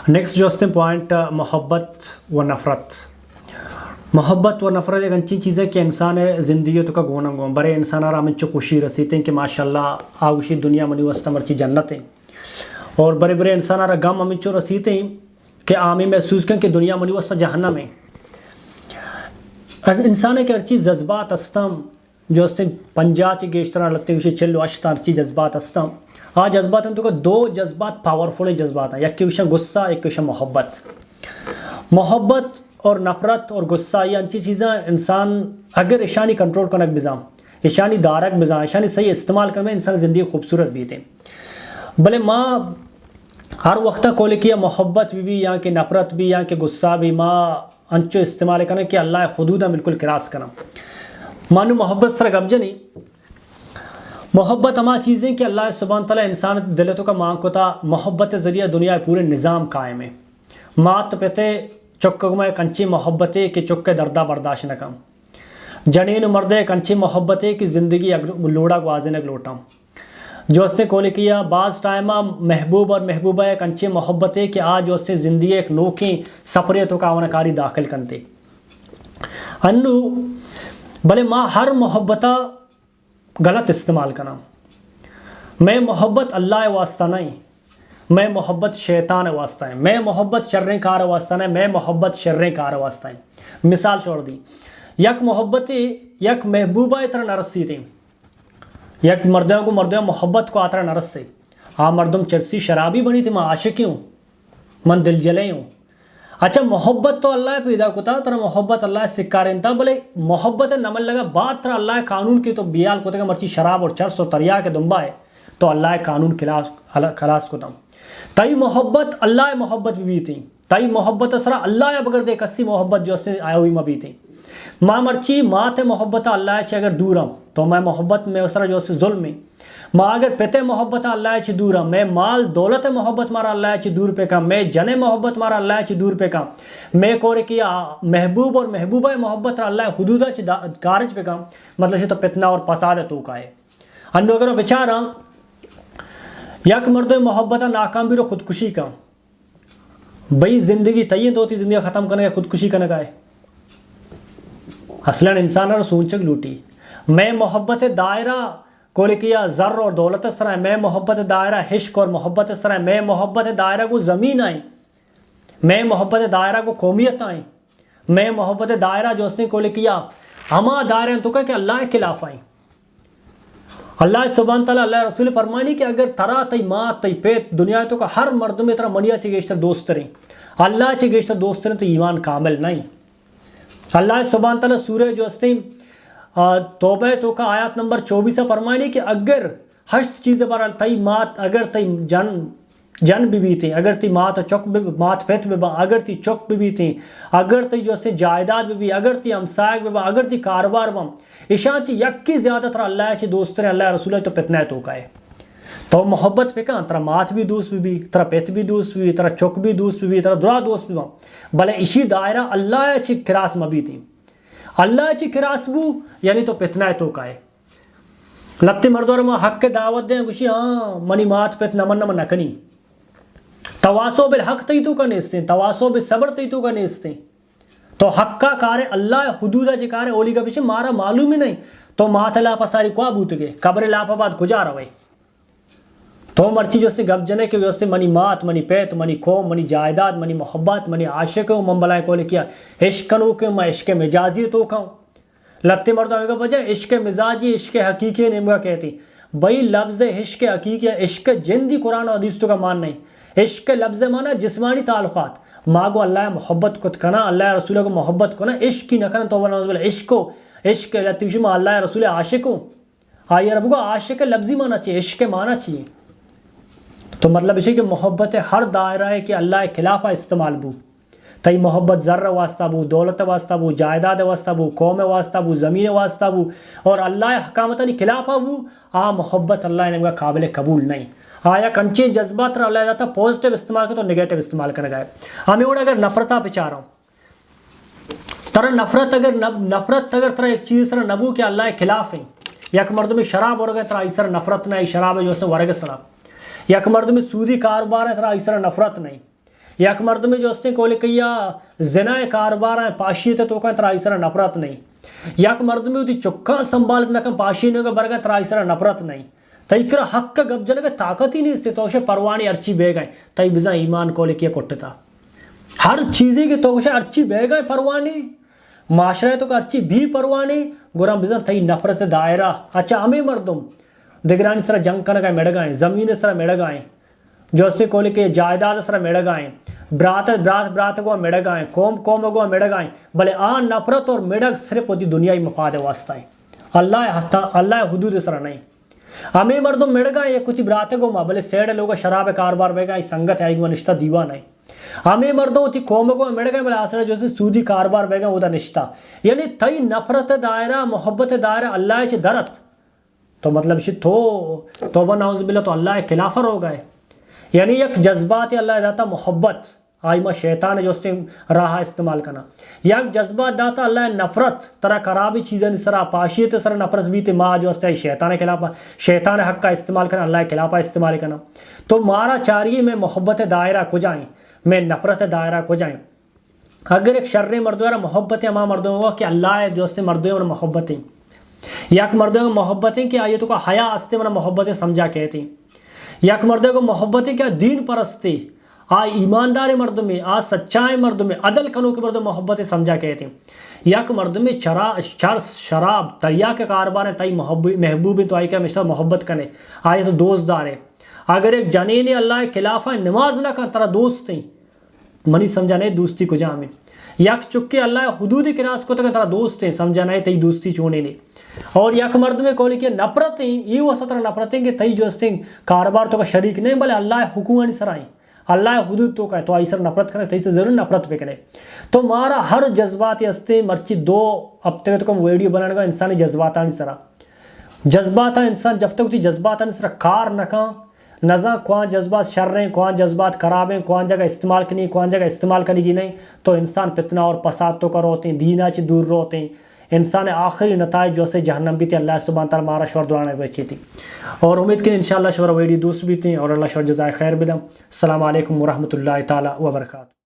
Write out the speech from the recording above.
Next جو ہستے point محبت و نفرت. محبت و نفرت ایک انچی چیز ہے کہ انسان زندگی تو کا گونا گون برے انسان آرام انچو خوشی رسیتے ہیں کہ ماشاءاللہ آوشی دنیا منی وسط مرچی جنت ہیں, اور برے برے انسان آرہ غم امنچو رسیتے ہیں کہ آمی محسوس کریں کہ دنیا منی وسط جہنم ہے. انسان ہے کہ ہر چیز جذبات استم جو ہستے پنجا چی گیشتران لگتے ہیں اسے چلو اشتا ہر چیز جذبات استم. آج جذبات ہیں تو کہ دو جذبات پاورفل جذبات ہیں, یک کی وشن غصہ ایک کی وشن محبت. محبت اور نفرت اور غصہ یہ انچی چیزیں انسان اگر اشانی کنٹرول کنک بزام اشانی دارک بزام اشانی صحیح استعمال کرنے انسان زندگی خوبصورت بھی تھے. بلے ماں ہر وقتہ کولے کیا محبت بھی یا کہ نفرت بھی یا کہ غصہ بھی ماں انچو استعمال کرنے کہ اللہ حدودہ بالکل کراس کرنا. مانو محبت سر گبجہ نہیں, محبت ہما چیزیں کہ اللہ سبحانہ تعالیٰ انسان دلتوں کا مانگ کو تھا محبت ذریعہ دنیا پورے نظام قائم ہے. مات پتے چکہ کنچی محبت ہے کہ چکے دردہ برداشت نہ کم, جنین مردے کنچی محبت ہے کہ زندگی لوڑا گوازے نہ لوٹاں. جو اس نے کولے کیا بعض ٹائمہ محبوب اور محبوبہ ایک انچی محبت ہے کہ آج جو اس نے زندگی ایک نوکی سپریتوں کا آونکاری داخل کرتے انو. بلے ماں ہر محبتہ غلط استعمال کرنا. میں محبت اللہ واسطہ نہیں, میں محبت شیطان واسطہ ہے, میں محبت شریں کار واسطہ نہیں, میں محبت شریں کار واسطہ ہے. مثال چھوڑ دی, یک محبت یک محبوبہ طرح نرسی تھی, یک مردوں کو مردوں محبت کو آترا نرس سے. ہاں مردم چرسی شرابی بنی تھی, میں عاشقی ہوں, من دل جلے ہوں. اچھا محبت تو اللہ پیدا کتا ترہ محبت اللہ سکارین تھا, بلے محبت نمل لگا بات ترہ اللہ قانون کی تو بیال کتے کا مرچی شراب اور چرس اور تریا کے دنبا ہے تو اللہ قانون خلاص کتا. تائی محبت اللہ محبت بھی تھی, تائی محبت سرا اللہ بگر دے کسی محبت جو سے آیا ہوئی مبی تھی. ماں مرچی ماں تے محبت اللہ چھ اگر دورم تو میں محبت میں اسرا جو سے ظلم ہے. ماں اگر پتے محبت اللہ چھ دورم, میں مال دولت محبت مارا اللہ چھ دور پہ کم, میں جنے محبت مارا اللہ چھ دور پہ کم, میں کورے کیا محبوب اور محبوبہ محبت اللہ حدودہ چھ کارج پہ کم, مطلب چھ تو پتنا اور پساد تو کا ہے. انو اگر بچارا یک مرد محبت ناکام بھی رو خودکشی کا, بھئی زندگی تیین تو ہوتی زندگی ختم کرنے کا خودکشی کرنے کا ہے. اصلاً انسان رو سونچک لوٹی. میں محبت دائرہ کولے کیا زر اور دولت سرائے, میں محبت دائرہ حشق اور محبت سرائے, میں محبت دائرہ کو زمین آئیں, میں محبت دائرہ کو قومیت آئیں, میں محبت دائرہ جو اس نے کولے کیا ہما دائرہ تو کہ اللہ کے خلاف آئیں. اللہ سبحانہ تعالیٰ اللہ رسول فرمانی کہ اگر ترا تی ماں تی پیت دنیا تو کا ہر مرد میں ترا منیا چی گیشتر دوست رہیں, اللہ چی گیشتر دوست رہیں تو ایمان کامل نہیں. اللہ سبحانہ تعالیٰ سورہ جو اس نے توبہ تو کا آیات نمبر 24 فرمانی کہ اگر ہشت چیزیں پر تی مات اگر تی جن بھی تھیں, اگر تی مات چک مات پیت بھی اگر تی چک بھی تھیں, اگر تی جو اس نے جائیداد بھی اگر تی ہمسائق بھی اگر تی کاروبار بھی اشان چی یک کی زیادہ تر اللہ چی دوست رہے اللہ رسول تو پتنا ہے تو کا ہے. تو محبت پہ کہاں ترہ مات بھی دوست بھی ترہ پیت بھی دوست بھی ترہ چک بھی دوست بھی ترہ درا دوست بھی, بلے اسی دائرہ اللہ چی کراس مبی تھی. اللہ چی کراس بو یعنی تو پتنا ہے تو کا ہے. لتی مردور میں حق کے دعوت دیں کچھ ہاں منی مات پیت نمن نمن نکنی, تواسو بالحق تی تو کا نیستے, تواسو بالصبر تی تو کا نیستے. تو حق کا کارے اللہ حدودہ چی کارے اولی کا پیچھے مارا معلوم ہی نہیں تو مات لاپا ساری کو بوت گئے قبر لاپا بعد کجا روئے. تو مرچی جو سے گب جنے کے واسطے منی مات منی پیت منی قوم منی جائیداد منی محبت منی عاشق ہوں من بلائیں کو لکھیا عشق کنو کہ میں عشق مجازی تو کھاؤں. لتے مردوں کا بجائے عشق مزاجی عشق حقیقی نمگا کہتی. بھئی لفظ عشق حقیقی عشق جندی قرآن و حدیث تو کا مان نہیں. عشق لفظ مانا جسمانی تعلقات, ماں اللہ محبت کو کنا اللہ رسول کو محبت کو نا عشق کی نہ کرنا تو عشق کو عشق لطیش میں اللہ رسول عاشق ہوں. آئیے رب کو عاشق لفظی مانا چاہیے, عشق مانا چاہیے. تو مطلب اسی کہ محبت ہر دائرہ ہے کہ اللہ خلافہ استعمال بو. تئی محبت ذر واسطہ بو, دولت واسطہ بو, جائیداد واسطہ بو, قوم واسطہ بو, زمین واسطہ بو, اور اللہ حکامتانی خلافہ بو, محبت اللہ نے قابل قبول نہیں. آیا کنچے جذبات رہا اللہ جاتا پوزیٹیو استعمال کرتا تو نگیٹیو استعمال کرنے گئے. ہمیں اوڑا اگر نفرتہ پچا رہا ہوں ترہ نفرت اگر ترہ ایک چیز سر نبو کہ اللہ خلاف ہیں. یک مرد میں شراب ہو گئے ترہ ایسر نفرت نہیں, شراب ہے جو اس نے ورگ سراب. یک مرد میں سودی کاروبار ہے ترہ ایسر نفرت نہیں. یک مردمی جو استے کولی کیا زنا کاربار ہیں پاشی تے تو کہیں ترائی سرا نفرت نہیں، یک مردمی ہوتی چکاں سنبھال نکن پاشی نے برگا ترائی سرا نفرت نہیں، تیکر حق کا گب جنگ طاقت ہی نہیں استے توشے پروانی ارچی بے گئے تی بزا ایمان کولی کیا کٹتا ہر چیزی کی توشے ارچی بے گئے پروانی معاشرے تو کا ارچی بھی پروانی گرام بزا تی نفرت دائرہ اچھا ہمیں مردم دگرانی سرا جنگ کرنے گئے میڑ گئے زمین سرا میڑ گئے جو اسے کولی کے جائیداد سرا میڑ گئے برات کو میڑ گئے قوم کو میڑ گئے بلے آن نفرت اور میڑگ صرف ہوتی دنیای مفاد واسطہ ہے اللہ حدود سرا نہیں ہمیں مردم میڑ گئے یہ کچھ برات کو بلے سیڑ لوگ شراب کاربار بے گئے سنگت ہے وہ نشتہ دیوان ہے ہمیں مردوں ہوتی قوم کو میڑ گئے بلے آسرے جو سے سودی کاربار بے گئے وہ دا نشتہ یعنی تی نفرت دائرہ محبت دائرہ اللہ چھ درت تو مطلب شی توبہ نعوذ باللہ تو اللہ خلافر ہو گئے یعنی یک جذبات اللہ داتا محبت آئیمہ شیطان جو اس سے راہ استعمال کرنا یک جذبات داتا اللہ نفرت ترہ خرابی چیزیں سرا پاشیت سر نفرت بھی تے ماں جو اس سے شیطان خلافہ شیطان حق کا استعمال کرنا اللہ خلافہ استعمال کرنا تو مارا چاریے میں محبت دائرہ کو جائیں میں نفرت دائرہ کو جائیں اگر ایک شر مردوارہ محبت ماں مردوں ہوا کہ اللہ جو اس سے مردوں اور محبتیں یک مردوں کو محبتیں کہ آیتوں کا حیا استے من محبتیں سمجھا کہتی یک مردوں کو محبتیں کیا دین پرستی ایماندار مرد میں سچائے مرد میں عدل کنو کے مرد محبتیں سمجھا کہتے ہیں یک مرد میں چرس شراب دریا کے کاربار ہیں تائی محبوب تو آئی کہ مشتہ محبت کنے آئے تو دوست دارے اگر ایک جنین اللہ خلافہ نماز نہ کن ترہ دوست ہیں منی سمجھا نہیں دوستی کو جامع یک چکے اللہ حدود کناس کو تک ترہ دوست ہیں سمجھا نہیں تی دوستی چونے نہیں اور یک مرد میں کولی کہ نفرت ہیں یہ وہ سطر نفرت ہیں کہ تی جو استیں کاربار تو کا شریک نہیں بلے اللہ حکومت نہیں سرائیں اللہ حدود تو کہے تو آئی سر نفرت کرے تو اسے ضرور نفرت پہ کرے تو مارا ہر جذبات استے مرچی دو اب تک تو کم ویڈیو بنانے گا انسانی جذبات آنی سرا جذبات انسان جب تک تی جذبات آنی سرا کار نکاں نزا کوان جذبات شر رہیں کوان جذبات خراب ہیں کوان جگہ استعمال کرنی کوان جگہ استعمال کرنی کی نہیں تو انسان فتنہ اور پساد تو کر ہوتے ہیں دینہ چی دور ہوتے ہیں انسان آخری نتائج جو سے جہنم بھی تھی اللہ سبحانہ تعالیٰ مارا شور دعانے بچی تھی اور امید کہ انشاءاللہ شور ویڈیو دوست بھی تھیں اور اللہ شور جزائے خیر بدم السلام علیکم ورحمۃ اللہ تعالیٰ وبرکاتہ